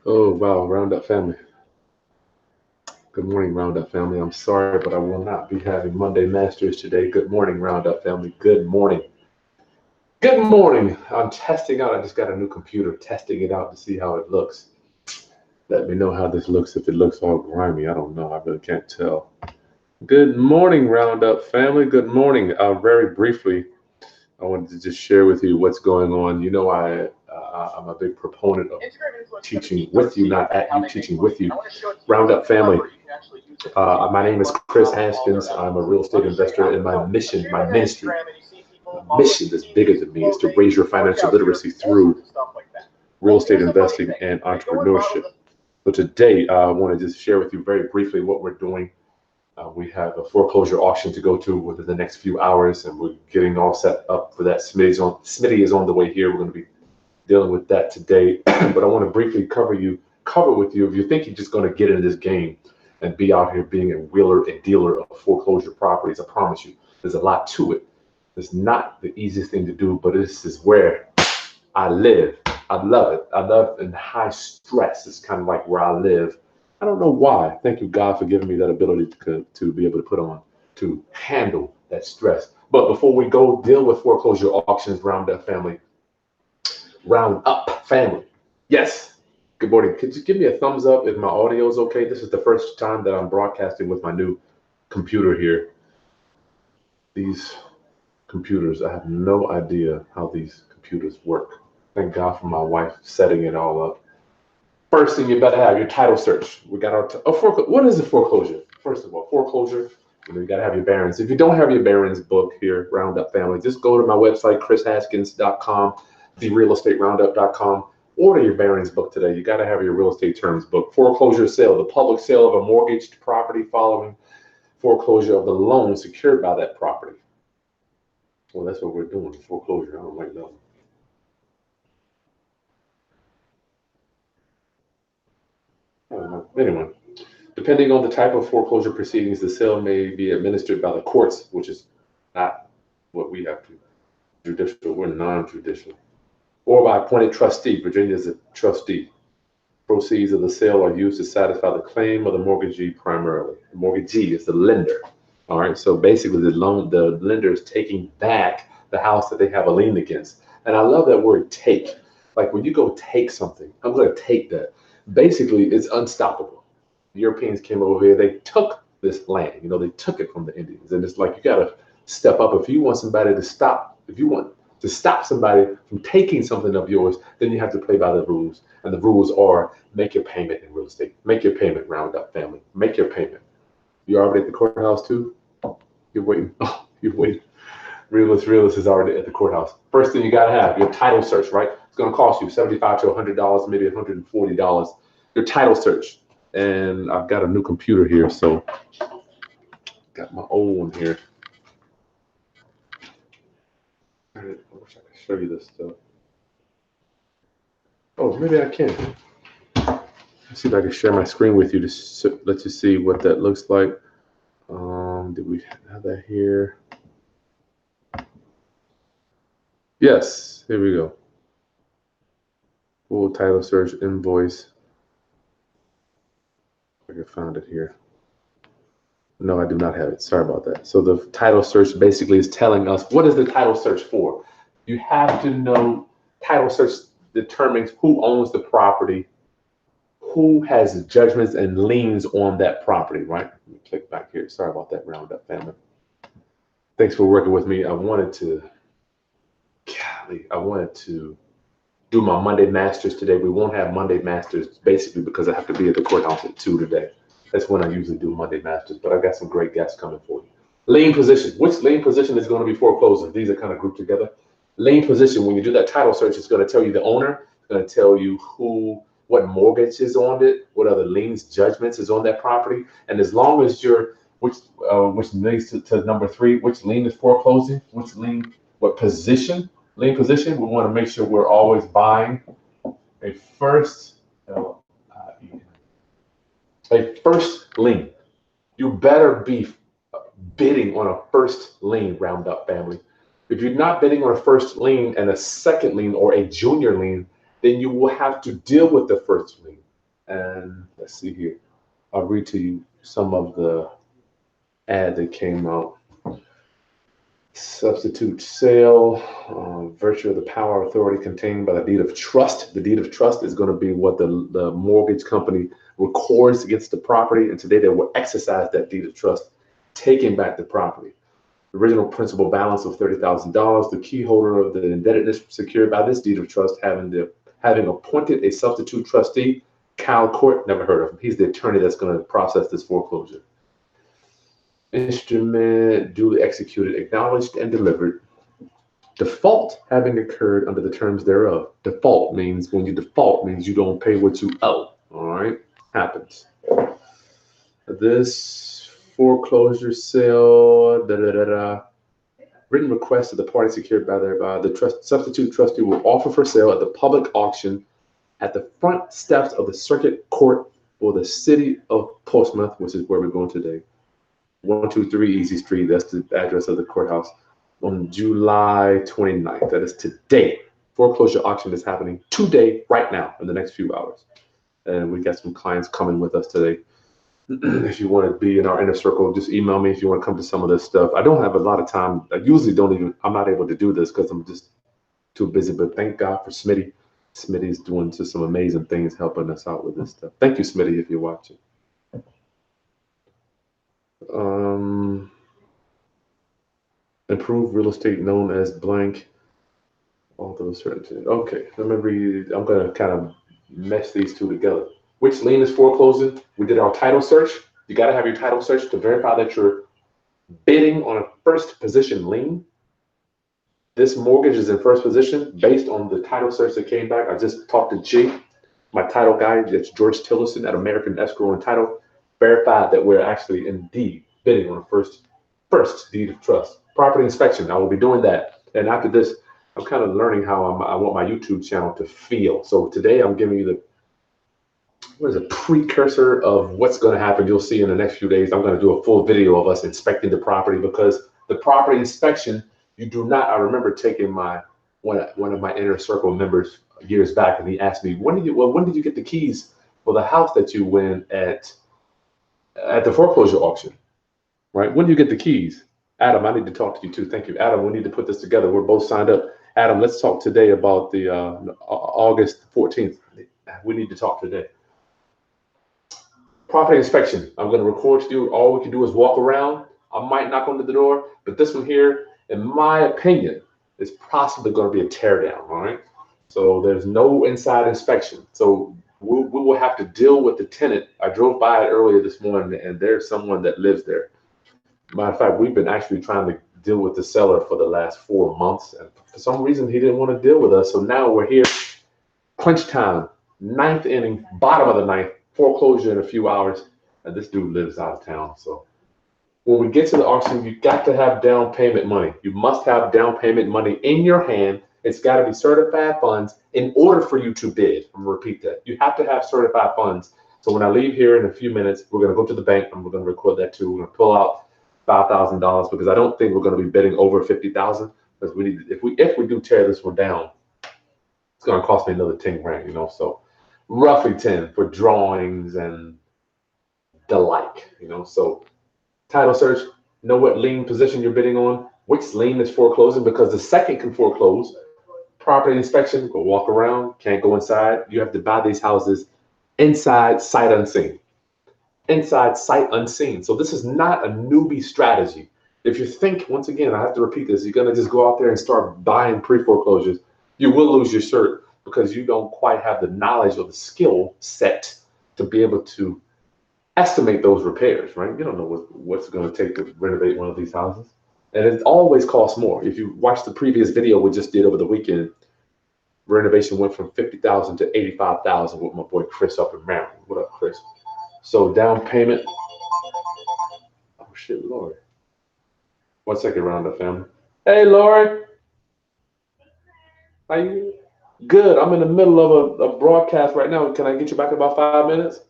Oh, wow, Roundup family. Good morning, Roundup family. I'm sorry, but I will not be having Monday Masters today. Good morning, Roundup family. Good morning. Good morning. I'm testing out. I just got a new computer, testing it out to see how it looks. Let me know how this looks. If it looks all grimy, I don't know. I really can't tell. Good morning, Roundup family. Good morning. Very briefly, I wanted to just share with you what's going on. I'm a big proponent of teaching with you, not at you, teaching with you. Roundup family. My name is Chris Haskins. I'm a real estate investor, and my mission, my ministry, my mission is bigger than me, is to raise your financial literacy through real estate investing and entrepreneurship. So today, I want to just share with you very briefly what we're doing. We have a foreclosure auction to go to within the next few hours, and we're getting all set up for that. Smitty is on the way here. We're going to be dealing with that today. But I want to briefly cover with you. If you think you're just going to get into this game and be out here being a wheeler and dealer of foreclosure properties, I promise you, there's a lot to it. It's not the easiest thing to do, but this is where I live. I love it. I love in high stress. It's kind of like where I live. I don't know why. Thank you, God, for giving me that ability to be able to put on, to handle that stress. But before we go deal with foreclosure auctions, Roundup family, Roundup family. Yes. Good morning. Could you give me a thumbs up if my audio is okay? This is the first time that I'm broadcasting with my new computer here. These computers, I have no idea how these computers work. Thank God for my wife setting it all up. First thing you better have your title search. We got our what is a foreclosure? First of all, foreclosure. You got to have your bearings. If you don't have your bearings book here, Roundup family, just go to my website, chrishaskins.com, therealestateroundup.com. Order your bearings book today. You got to have your real estate terms book. Foreclosure sale, the public sale of a mortgaged property following foreclosure of the loan secured by that property. Well, that's what we're doing, foreclosure. I don't like that. Anyway, depending on the type of foreclosure proceedings, the sale may be administered by the courts, which is not what we have to. Judicial, we're non-judicial. Or by appointed trustee. Virginia is a trustee. Proceeds of the sale are used to satisfy the claim of the mortgagee primarily. The mortgagee is the lender. All right. So basically, the lender is taking back the house that they have a lien against. And I love that word take. Like when you go take something, I'm going to take that. Basically, it's unstoppable. The Europeans came over here, they took this land, they took it from the Indians. And it's like you got to step up. If you want somebody to stop, if you want to stop somebody from taking something of yours, then you have to play by the rules. And the rules are make your payment in real estate. Make your payment, Roundup family. Make your payment. You already at the courthouse too? You're waiting. Oh, you're waiting. Realist is already at the courthouse. First thing you got to have your title search, right? It's going to cost you $75 to $100, maybe $140. Your title search. And I've got a new computer here, so got my old one here. I wish I could show you this stuff. Oh, maybe I can. Let's see if I can share my screen with you to let you see what that looks like. Did we have that here? Yes, here we go. Full title search invoice. I can find it here. No, I do not have it. Sorry about that. So the title search basically is telling us what is the title search for. You have to know title search determines who owns the property, who has judgments and liens on that property, right? Let me click back here. Sorry about that, Roundup family. Thanks for working with me. I wanted to do my Monday Masters today. We won't have Monday Masters basically because I have to be at the courthouse at 2 today. That's when I usually do Monday Masters, but I got some great guests coming for you. Lien position. Which lien position is going to be foreclosing? These are kind of grouped together. Lien position, when you do that title search, it's going to tell you the owner. It's going to tell you what mortgage is on it, what other liens, judgments is on that property. And as long as which leads to number 3, which lien is foreclosing, which lien, what position, lien position, we want to make sure we're always buying a first lien. You better be bidding on a first lien, Roundup family. If you're not bidding on a first lien and a second lien or a junior lien, then you will have to deal with the first lien. And let's see here. I'll read to you some of the ad that came out. Substitute sale, virtue of the power of authority contained by the deed of trust. The deed of trust is going to be what the mortgage company records against the property, and today they will exercise that deed of trust, taking back the property. The original principal balance of $30,000. The key holder of the indebtedness secured by this deed of trust having appointed a substitute trustee, Cal Court, never heard of him. He's the attorney that's going to process this foreclosure. Instrument duly executed, acknowledged, and delivered. Default having occurred under the terms thereof. Default means when you default means you don't pay what you owe. All right, happens. This foreclosure sale, written request of the party secured by thereby the substitute trustee will offer for sale at the public auction at the front steps of the circuit court for the city of Portsmouth, which is where we're going today. 123 Easy Street. That's the address of the courthouse. On July 29th. That is today. Foreclosure auction is happening today, right now, in the next few hours. And we got some clients coming with us today. If you want to be in our inner circle, just email me if you want to come to some of this stuff. I don't have a lot of time. I'm not able to do this because I'm just too busy. But thank God for Smitty. Smitty's doing just some amazing things helping us out with this stuff. Thank you, Smitty, if you're watching. Improved real estate known as blank. All those certain. Okay, let me read. I'm going to kind of mesh these two together. Which lien is foreclosing? We did our title search. You got to have your title search to verify that you're bidding on a first position lien. This mortgage is in first position based on the title search that came back. I just talked to Jake, my title guy. That's George Tillerson at American Escrow and Title. Verified that we're actually indeed bidding on a first deed of trust. Property inspection. I will be doing that. And after this, I'm kind of learning how I want my YouTube channel to feel. So today I'm giving you a precursor of what's going to happen. You'll see in the next few days. I'm going to do a full video of us inspecting the property, because the property inspection, you do not. I remember taking one of my inner circle members years back, and he asked me, when did you get the keys for the house that you win at the foreclosure auction? Right? When do you get the keys? Adam, I need to talk to you too. Thank you. Adam, we need to put this together. We're both signed up. Adam, let's talk today about the August 14th. We need to talk today. Property inspection. I'm going to record to you. All we can do is walk around. I might knock on the door, but this one here, in my opinion, is possibly going to be a tear down. All right. So there's no inside inspection. So we will have to deal with the tenant. I drove by it earlier this morning, and there's someone that lives there. Matter of fact, we've been actually trying to deal with the seller for the last 4 months, and for some reason he didn't want to deal with us. So now we're here, crunch time, ninth inning, bottom of the ninth, foreclosure in a few hours, and this dude lives out of town. So when we get to the auction, you got to have down payment money. You must have down payment money in your hand. It's got to be certified funds in order for you to bid. I'm going to repeat that. You have to have certified funds. So when I leave here in a few minutes, we're going to go to the bank, and we're going to record that too. We're going to pull out $5,000, because I don't think we're going to be bidding over 50,000, because we need, if we do tear this one down, it's going to cost me another 10 grand, so roughly 10 for drawings and the like, so title search, know what lien position you're bidding on, which lien is foreclosing, because the second can foreclose. Property inspection, go walk around, can't go inside. You have to buy these houses inside, sight unseen. Inside, sight unseen. So this is not a newbie strategy. If you think, once again, I have to repeat this, you're going to just go out there and start buying pre-foreclosures, you will lose your shirt, because you don't quite have the knowledge or the skill set to be able to estimate those repairs, right? You don't know what's going to take to renovate one of these houses. And it always costs more. If you watch the previous video we just did over the weekend, renovation went from $50,000 to $85,000 with my boy Chris up in Maryland. What up, Chris? So down payment. Oh shit, Lori. 1 second, Roundup family. Hey, Lori. How you? Good. I'm in the middle of a broadcast right now. Can I get you back in about 5 minutes?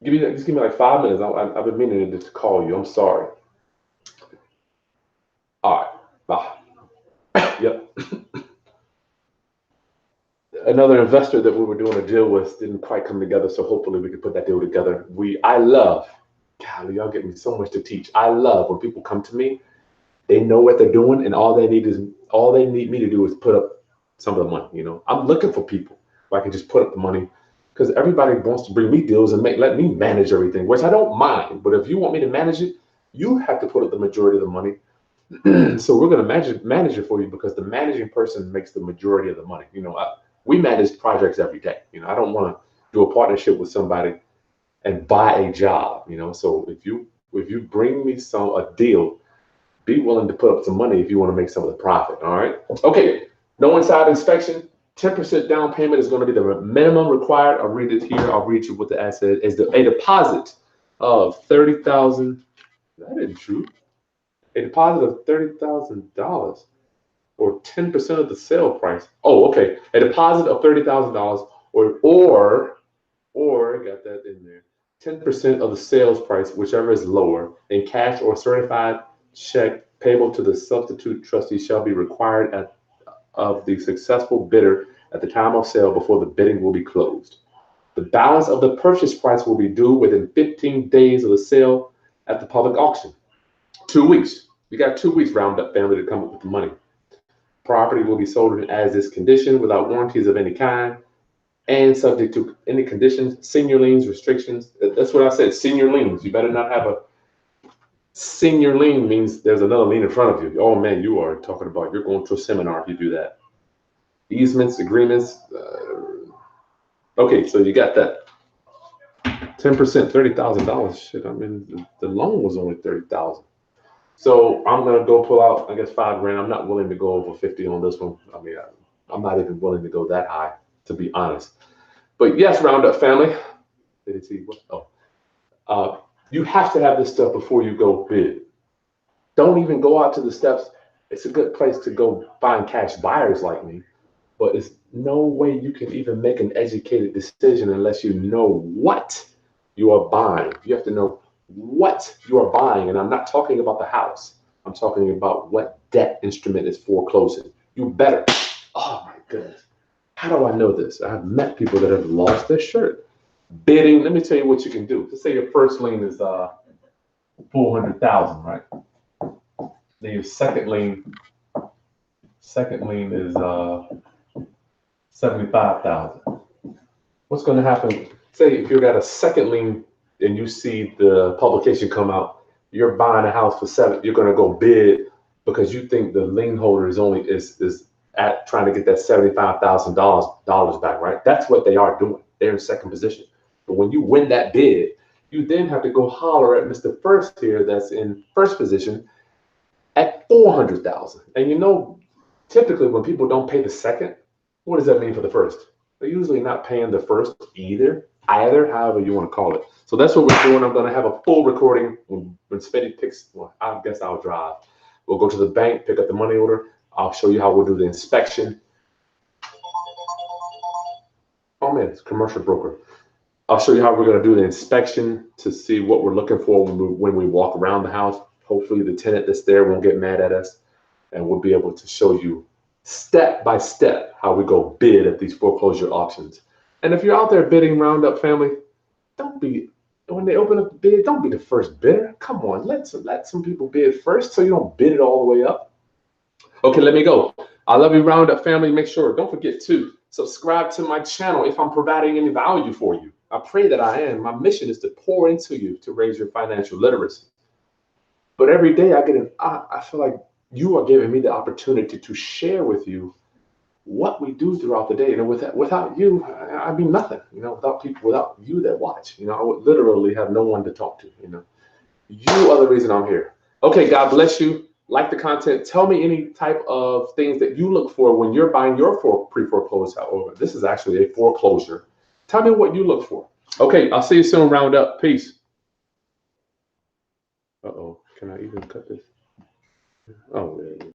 Just give me like 5 minutes. I've been meaning to call you. I'm sorry. All right. Bye. Yep. Another investor that we were doing a deal with didn't quite come together, so hopefully we can put that deal together. I love, golly, y'all get me so much to teach. I love when people come to me, they know what they're doing, and all they need me to do is put up some of the money. I'm looking for people where I can just put up the money, because everybody wants to bring me deals and let me manage everything, which I don't mind. But if you want me to manage it, you have to put up the majority of the money. So we're going to manage it for you, because the managing person makes the majority of the money. We manage projects every day. I don't want to do a partnership with somebody and buy a job. So if you bring me a deal, be willing to put up some money if you want to make some of the profit. All right. Okay. No inside inspection. 10% down payment is going to be the minimum required. I'll read it here. I'll read you what the asset is. A deposit of $30,000. That isn't true. A deposit of $30,000 or 10% of the sale price. Oh, okay. A deposit of $30,000 or got that in there. 10% of the sales price, whichever is lower, in cash or certified check payable to the substitute trustee shall be required of the successful bidder at the time of sale before the bidding will be closed. The balance of the purchase price will be due within 15 days of the sale at the public auction. 2 weeks. You got 2 weeks, Roundup family, to come up with the money. Property will be sold in as is condition without warranties of any kind and subject to any conditions, senior liens, restrictions. That's what I said, senior liens. You better not have a senior lien. Means there's another lien in front of you. Oh man, you are talking about, you're going to a seminar if you do that. Easements, agreements. Okay, so you got that. 10%, $30,000. Shit, I mean, the loan was only $30,000. So I'm gonna go pull out, I guess, $5,000. I'm not willing to go over 50 on this one. I mean, I'm not even willing to go that high, to be honest. But yes, Roundup family. Did it see what? Oh, you have to have this stuff before you go bid. Don't even go out to the steps. It's a good place to go find cash buyers like me, but it's no way you can even make an educated decision unless you know what you are buying. You have to know what you are buying, and I'm not talking about the house. I'm talking about what debt instrument is foreclosing. You better. Oh my goodness. How do I know this? I've met people that have lost their shirt bidding. Let me tell you what you can do. Let's say your first lien is $400,000, right? Then your second lien is $75,000. What's going to happen? Say if you got a second lien and you see the publication come out, you're buying a house for $7,000. You're going to go bid because you think the lien holder is at trying to get that $75,000 back, right? That's what they are doing. They're in second position. But when you win that bid, you then have to go holler at Mr. First here that's in first position at $400,000. And typically when people don't pay the second, what does that mean for the first? They're usually not paying the first either, however you want to call it. So that's what we're doing. I'm going to have a full recording when Spetty picks. Well, I guess I'll drive. We'll go to the bank, pick up the money order. I'll show you how we'll do the inspection. Oh man, it's a commercial broker. I'll show you how we're going to do the inspection to see what we're looking for when we walk around the house. Hopefully the tenant that's there won't get mad at us, and we'll be able to show you step by step how we go bid at these foreclosure auctions. And if you're out there bidding, Roundup family, when they open up the bid, don't be the first bidder. Come on, let some people bid first so you don't bid it all the way up. Okay, let me go. I love you, Roundup family. Don't forget to subscribe to my channel if I'm providing any value for you. I pray that I am. My mission is to pour into you to raise your financial literacy. But every day I feel like you are giving me the opportunity to share with you what we do throughout the day. And without you, I'd be nothing. Without you that watch, I would literally have no one to talk to. You are the reason I'm here. Okay, God bless you. Like the content. Tell me any type of things that you look for when you're buying your pre-foreclosed house. This is actually a foreclosure. Tell me what you look for. Okay, I'll see you soon, Roundup. Peace. Uh-oh, can I even cut this? Oh, yeah.